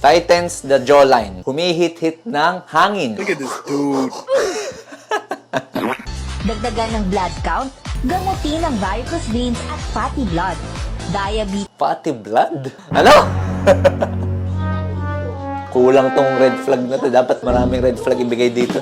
Tightens the jawline. Humihit-hit ng hangin. Look at this dude. Dagdagan ng blood count, gamutin ang varicose veins at fatty blood. Diabetes. Fatty blood? Ano? Kulang tong red flag na to. Dapat maraming red flag ibigay dito.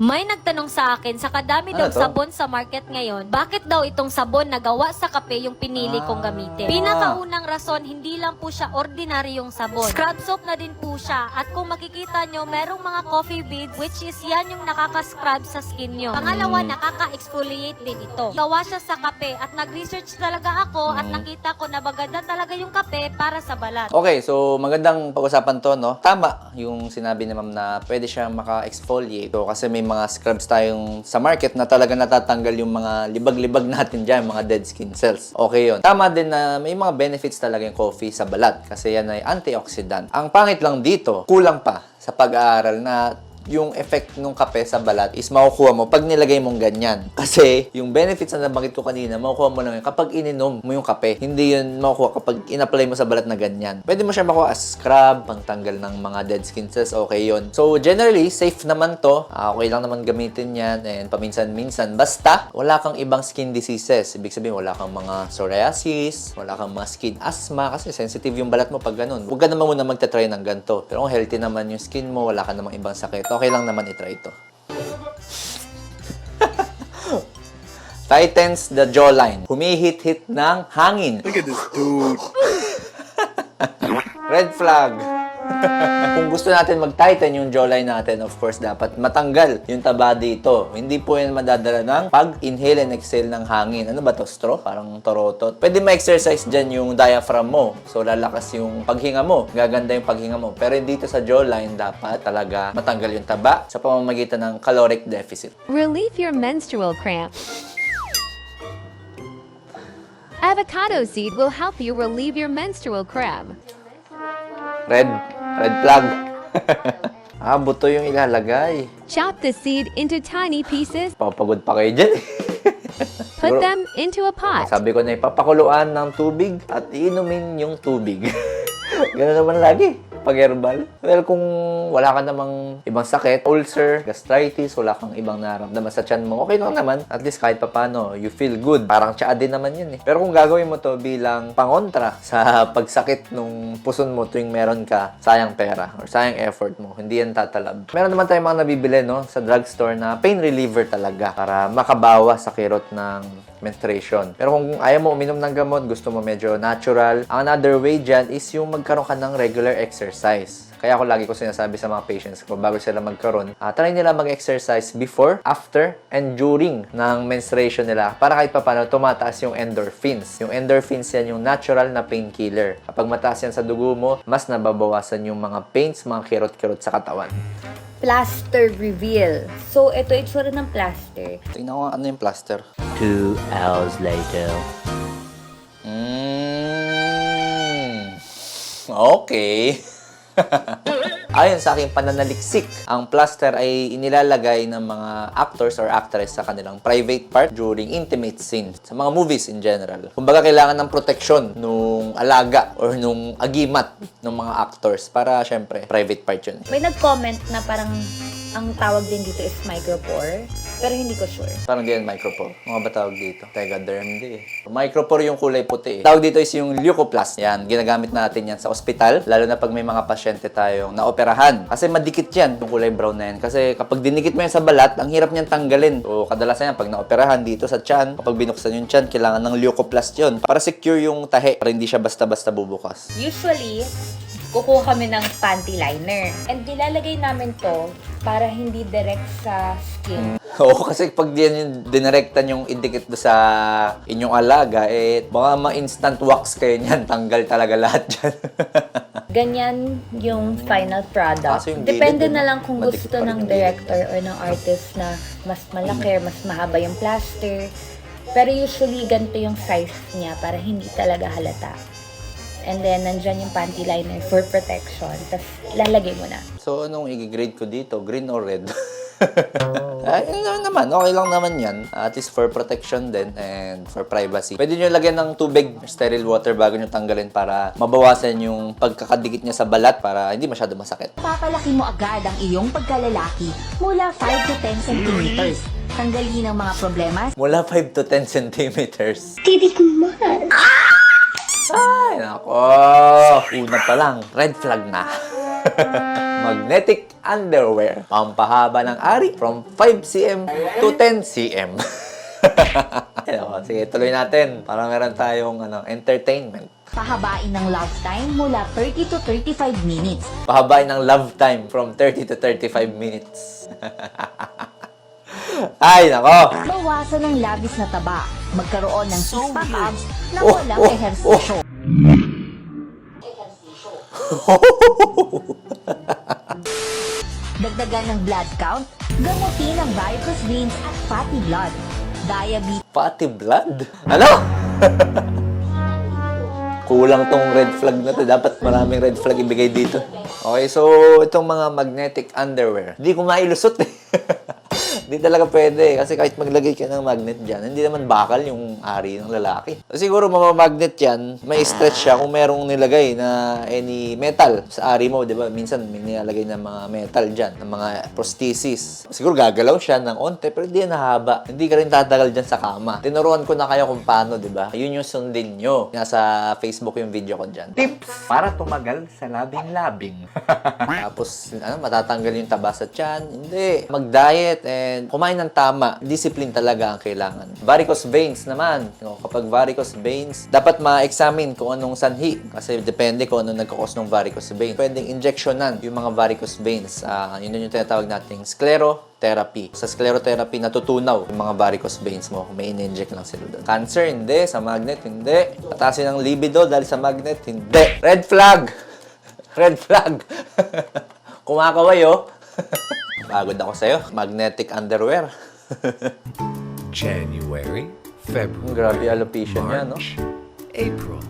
May nagtanong sa akin, sa kadami daw Ano to? sabon sa market ngayon, bakit daw itong sabon na gawa sa kape yung pinili kong gamitin? Pinakaunang rason, hindi lang po siya ordinaryong sabon. Scrub soap na din po siya. At kung makikita nyo, merong mga coffee beads, which is yan yung nakaka-scrub sa skin nyo. Pangalawa, nakaka-exfoliate din ito. Gawa siya sa kape. At nag-research talaga ako at nakita ko na maganda talaga yung kape para sa balat. Okay, so magandang pag-usapan to, no? Tama yung sinabi ni ma'am na pwede siyang maka-exfoliate. So, kasi may mga scrubs tayong sa market na talaga natatanggal yung mga libag-libag natin dyan, mga dead skin cells. Okay yun. Tama din na may mga benefits talaga yung coffee sa balat kasi yan ay antioxidant. Ang pangit lang dito, kulang pa sa pag-aaral na yung effect ng kape sa balat is makukuha mo pag nilagay mong ganyan. Kasi yung benefits na nabanggit ko kanina, makukuha mo lang yun kapag ininom mo yung kape. Hindi yun makukuha kapag in-apply mo sa balat na ganyan. Pwede mo siya makuha as scrub, pangtanggal ng mga dead skin cells, okay yun. So generally, safe naman to. Okay lang naman gamitin yan and paminsan-minsan. Basta, wala kang ibang skin diseases. Ibig sabihin, wala kang mga psoriasis, wala kang mga skin asthma kasi sensitive yung balat mo pag ganun. Huwag ka naman muna magta-try ng ganito. Pero kung healthy naman yung skin mo, wala ka namang ibang sakit, okay lang naman i-try ito. Tightens the jawline. Humihit-hit ng hangin. Look at this dude. Red flag. Kung gusto natin mag-tighten yung jawline natin, of course, dapat matanggal yung taba dito. Hindi po yan madadala ng pag-inhale and exhale ng hangin. Ano ba to? Straw? Parang torotot. Pwede ma-exercise dyan yung diaphragm mo. So, lalakas yung paghinga mo. Gaganda yung paghinga mo. Pero dito sa jawline, dapat talaga matanggal yung taba sa pamamagitan ng caloric deficit. Relieve your menstrual cramp. Avocado seed will help you relieve your menstrual cramp. Red flag. Buto yung ilalagay. Chop the seed into tiny pieces. Papagod pa kayo dyan. Put them into a pot. Sabi ko na ipapakuluan ng tubig at iinumin yung tubig. Ganoon naman lagi. Pag herbal. Well, kung wala ka namang ibang sakit, ulcer, gastritis, wala kang ibang nararamdaman sa tiyan mo, okay lang naman. At least kahit papano, you feel good. Parang tsaa din naman yun eh. Pero kung gagawin mo to bilang pangontra sa pagsakit nung puson mo tuwing meron ka, sayang pera or sayang effort mo, hindi yan tatalab. Meron naman tayong mga nabibili, no, sa drugstore na pain reliever talaga para makabawas sa kirot ng menstruation. Pero kung ayaw mo uminom ng gamot, gusto mo medyo natural, another way dyan is yung magkaroon ka ng regular exercise. Kaya ako lagi ko sinasabi sa mga patients ko, bago sila magkaroon, try nila mag-exercise before, after, and during ng menstruation nila para kahit paano tumataas yung endorphins. Yung endorphins yan yung natural na painkiller. Kapag mataas yan sa dugo mo, mas nababawasan yung mga pains, mga kirot-kirot sa katawan. Plaster reveal. So, ito itsura ng plaster. Tingnan ko ano yung plaster. 2 hours later. Okay. Ayon sa aking pananaliksik, ang plaster ay inilalagay ng mga actors or actress sa kanilang private part during intimate scenes, sa mga movies in general. Kumbaga kailangan ng proteksyon nung alaga or nung agimat ng mga actors para syempre private part yun. May nag-comment na parang ang tawag din dito is micropore. Pero hindi ko sure. Parang ganyan, micropore. Mga ba tawag dito? Tegaderm di. Micropore yung kulay puti. Tawag dito is yung leukoplast. Yan, ginagamit natin yan sa ospital. Lalo na pag may mga pasyente tayong naoperahan. Kasi madikit yan, yung kulay brown na yan. Kasi kapag dinikit mo yan sa balat, ang hirap niyan tanggalin. So, kadalasan yan, pag naoperahan dito sa tiyan, kapag binuksan yung tiyan, kailangan ng leukoplast yun. Para secure yung tahe. Para hindi siya basta-basta bubukas. Usually, kukuha kami ng panty liner. And nilalagay namin to para hindi direct sa skin. Oo, kasi pag yan yung dinirektan yung idikit do sa inyong alaga, baka ma-instant wax kayo niyan. Tanggal talaga lahat dyan. Ganyan yung final product. Kaso yung Depende gilid, na lang kung madikit gusto pa rin ng yung director or ng artist na mas malaki, mas mahaba yung plaster. Pero usually, ganito yung size niya para hindi talaga halata. And then, nandyan yung panty liner for protection. Tapos, lalagay mo na. So, anong i-grade ko dito? Green or red? Yun naman, okay lang naman yan. At least for protection din and for privacy. Pwede nyo lagyan ng tubig, sterile water bago nyo tanggalin para mabawasan yung pagkakadikit niya sa balat para hindi masyado masakit. Papalaki mo agad ang iyong pagkalalaki mula 5 to 10 centimeters. Tanggalin ang mga problema Mula 5 to 10 centimeters. Ay, nako. Una pa lang, red flag na. Magnetic underwear. Pampahaba ng ari from 5 cm to 10 cm. Ayun, sige, tuloy natin para meron tayong entertainment. Pahabain ng love time mula 30 to 35 minutes. Pahabain ng love time from 30 to 35 minutes. Ay, nako. Bawasan ng labis na taba. Magkaroon ng six-pack abs na Oh, walang oh, ehersisyo. Dagdagan ng blood count, gamutin ang varicose veins at fatty blood. Diabetes, Fatty blood? Ano? Kulang tong red flag na to. Dapat maraming red flag ibigay dito. Okay, so itong mga magnetic underwear, hindi ko mailusot eh. Hindi talaga pwede kasi kahit maglagay ka ng magnet dyan, hindi naman bakal yung ari ng lalaki. So, siguro mamamagnet yan, may stretch siya kung merong nilagay na any metal sa ari mo, di ba? Minsan may nilalagay ng mga metal dyan, ng mga prosthesis. Siguro gagalaw siya ng onte, pero hindi yan nahaba. Hindi ka rin tatagal dyan sa kama. Tinuruan ko na kayo kung paano, di ba? Yun yung sundin nyo. Nasa Facebook yung video ko dyan. Tips para tumagal sa labing-labing. Tapos, matatanggal yung taba sa tiyan. Hindi. Mag-diet and kumain ng tama. Discipline talaga ang kailangan. Varicose veins naman. Kapag varicose veins, dapat ma-examine kung anong sanhi. Kasi depende kung anong nagkakos ng varicose veins. Pwedeng injectionan yung mga varicose veins. Yun yung tinatawag nating sclerotherapy. Sa sclerotherapy, natutunaw yung mga varicose veins mo. May in-inject lang sila doon. Cancer, hindi. Sa magnet, hindi. Patasin ng libido dahil sa magnet, hindi. Red flag! Red flag! Kumakaway, oh. Pagod ako sa'yo. Magnetic underwear. January, February, Grabe alopecia niya, no? March, April,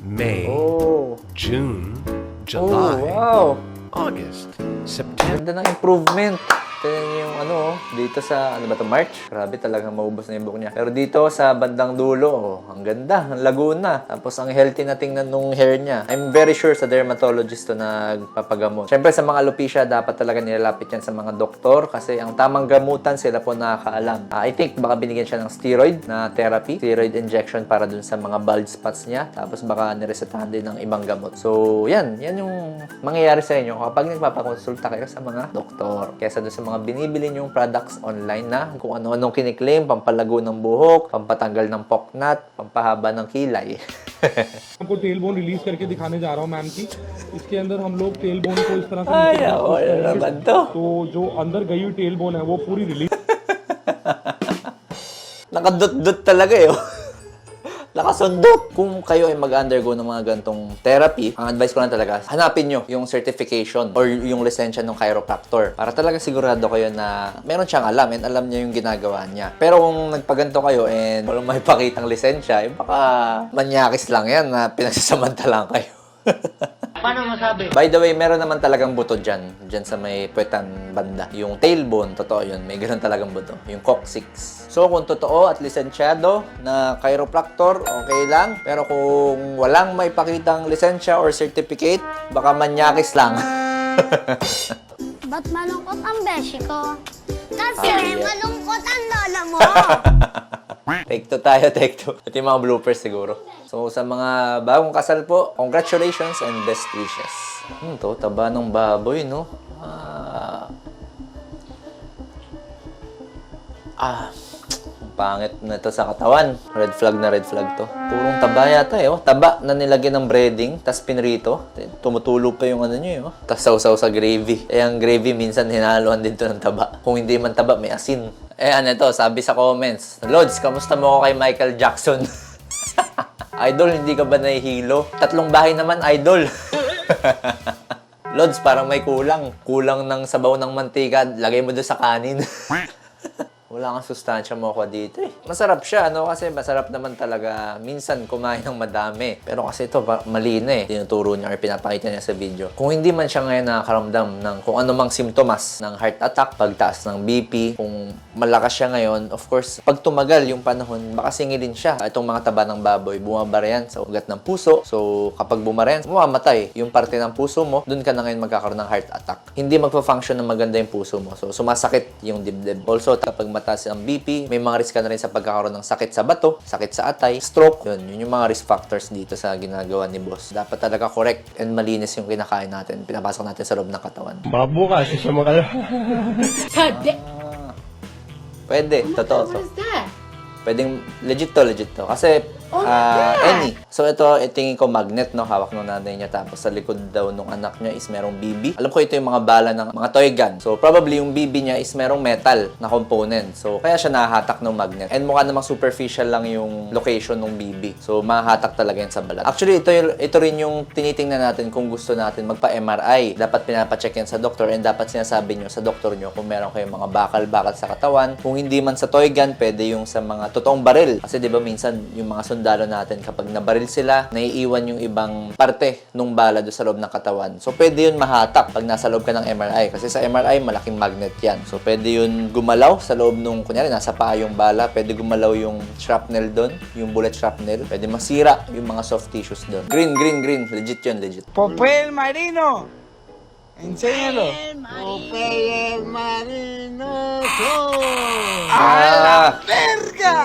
May, Oh. June, Oh, July, wow. August, September. Ganda ng improvement. Tignan niyo yung dito sa, March. Grabe talagang maubos na yung buhok niya. Pero dito sa bandang dulo, ang ganda, ang Laguna. Tapos ang healthy na tingnan nung hair niya. I'm very sure sa dermatologist to nagpapagamot. Siyempre sa mga alopecia, dapat talaga nilalapit yan sa mga doktor kasi ang tamang gamutan sila po nakakaalam. I think baka binigyan siya ng steroid na therapy, steroid injection para dun sa mga bald spots niya. Tapos baka niresetahan din ng ibang gamot. So, yan yung mangyayari sa inyo kapag nagpapakonsulta kayo sa mga doktor. Kesa dun sa mga binibili nyong products online na kung ano-anong kiniklaim, pampalago ng buhok, pampatanggal ng poknat, pampahaba ng kilay. आपको tail bone release करके दिखाने जा रहा हूँ मैम की इसके अंदर हम लोग टेल बोन को इस तरह से Ay, नीचे ako, push ano करेंगे। naman to? तो जो अंदर गई हुई टेल बोन है वो पूरी release Nakadot-dot talaga eh. Nakasundot. Kung kayo ay mag-undergo ng mga gantong therapy, ang advice ko lang talaga, hanapin nyo yung certification or yung lisensya ng chiropractor para talaga sigurado kayo na meron siyang alam and alam niya yung ginagawa niya. Pero kung nagpaganto kayo and walang may pakitang lisensya, eh baka manyakis lang yan na pinagsasamantalang kayo. Paano masabi? By the way, meron naman talagang buto dyan sa may puwetan banda. Yung tailbone, totoo yun. May ganun talagang buto. Yung coccyx. So, kung totoo at lisensyado na chiropractor, okay lang. Pero kung walang may pakitang lisensya or certificate, baka manyakis lang. Ba't malungkot ang beshi ko? Kasi yeah. malungkot ang lola mo. Take 2 tayo, take 2. Ito yung mga bloopers siguro. So, sa mga bagong kasal po, congratulations and best wishes. To, taba ng baboy, no? Pangit na ito sa katawan. Red flag to. Purong taba yata eh. Oh. Taba na nilagyan ng breading, tas pinrito. Tumutulo pa yung nyo eh. Oh. Tas sausaw sa gravy. Eh, ang gravy minsan hinahaluan din to ng taba. Kung hindi man taba, may asin. Eh, sabi sa comments. Lods, kamusta mo ako kay Michael Jackson? Idol, hindi ka ba nahihilo? 3 bahay naman, idol. Lods, parang may kulang. Kulang ng sabaw ng mantika. Lagay mo doon sa kanin. Wala kang sustansya mo ako dito eh. Masarap siya, ano? Kasi masarap naman talaga minsan kumain ng madami. Pero kasi ito, mali na eh. Tinuturo niya or pinapakita niya sa video. Kung hindi man siya ngayon nakakaramdam ng kung ano mang simptomas ng heart attack, pagtaas ng BP, kung malakas siya ngayon, of course, pag tumagal yung panahon, baka singilin siya. Itong mga taba ng baboy, bumabara yan sa ugat ng puso. So, kapag bumara yan, mamamatay yung parte ng puso mo, dun ka na ngayon magkakaroon ng heart attack. Hindi magpa-function ng maganda yung puso mo. So, sumasakit yung dibdib. Also, kapag mataas ang BP, may mga risk ka na rin sa pagkakaroon ng sakit sa bato, sakit sa atay, stroke. Yun yung mga risk factors dito sa ginagawa ni boss. Dapat talaga correct and malinis yung kinakain natin. Pinapasok natin sa loob ng katawan. Mabukas, siya makala. Pwede, totoo to. Pwedeng legit to. Kasi, any. So, ito, tingin ko magnet, no? Hawak nung nanay niya. Tapos, sa likod daw nung anak niya is merong BB. Alam ko ito yung mga bala ng mga toy gun. So, probably yung BB niya is merong metal na component. So, kaya siya nahahatak ng magnet. And mukha namang superficial lang yung location ng BB. So, mahahatak talaga yan sa balat. Actually, ito rin yung tinitingnan natin kung gusto natin magpa-MRI. Dapat pinapacheck yan sa doktor and dapat sinasabi nyo sa doktor nyo kung meron kayong mga bakal-bakal sa katawan. Kung hindi man sa toy gun, pwede yung sa mga totoong baril. Kasi, di ba, minsan yung mga sundalo natin kapag nabaril sila, naiiwan yung ibang parte nung bala doon sa loob ng katawan. So, pwede yun mahatak pag nasa loob ka ng MRI. Kasi sa MRI, malaking magnet yan. So, pwede yun gumalaw sa loob nung, kunyari, nasa paa yung bala. Pwede gumalaw yung shrapnel doon, yung bullet shrapnel. Pwede masira yung mga soft tissues doon. Green. Legit yun, legit. Papel marino. Enséñalo. Papel marino. Ah! Verga!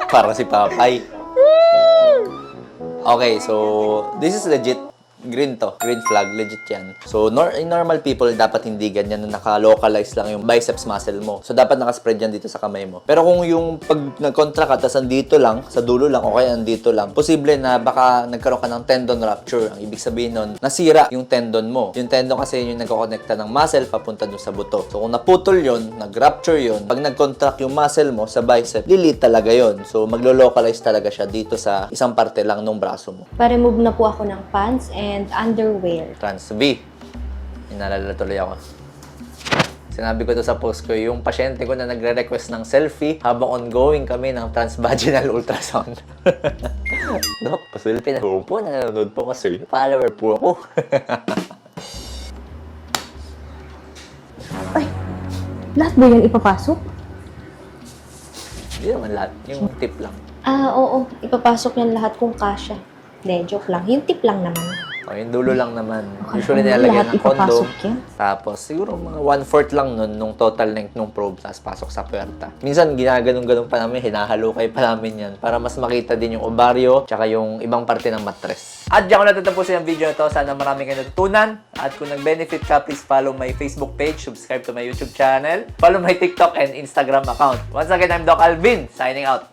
Para si Papay. Okay, so this is legit. Green to. Green flag. Legit yan. So, in normal people, dapat hindi ganyan na naka-localize lang yung biceps muscle mo. So, dapat nakaspread yan dito sa kamay mo. Pero kung yung pag nag-contract ka, tapos andito lang, sa dulo lang, o kaya andito lang, posible na baka nagkaroon ka ng tendon rupture. Ang ibig sabihin nun, nasira yung tendon mo. Yung tendon kasi yung nagkokonekta ng muscle papunta dun sa buto. So, kung naputol yun, nag-rupture yun, pag nag-contract yung muscle mo sa bicep, lilit talaga yun. So, maglo-localize talaga siya dito sa isang parte lang ng braso mo. Pa-remove na po ako ng pants and underwear. Trans B. Inalala tuloy ako. Sinabi ko to sa post ko, yung pasyente ko na nagre-request ng selfie habang ongoing kami ng transvaginal ultrasound. Dok, pasulpin na po. Nanonood po kasi. Follower po ako. Ay, lahat ba yan ipapasok? Hindi naman lahat. Yung tip lang. Oo. Ipapasok yan lahat kung kasya. Hindi, joke lang. Yung tip lang naman. O, yung dulo lang naman. Usually Lahat nilalagyan ng condom. ipapasok yan? Tapos, siguro mga 1/4 lang nun nung total length nung probe, tapos pasok sa puwerta. Minsan, ginaganon-ganon pa namin, hinahalukay pa namin yan para mas makita din yung ovaryo, tsaka yung ibang parte ng mattress. At diyan ko natatapusin ang video ito. Sana marami kayo natutunan. At kung nag-benefit ka, please follow my Facebook page, subscribe to my YouTube channel, follow my TikTok and Instagram account. Once again, I'm Doc Alvin, signing out.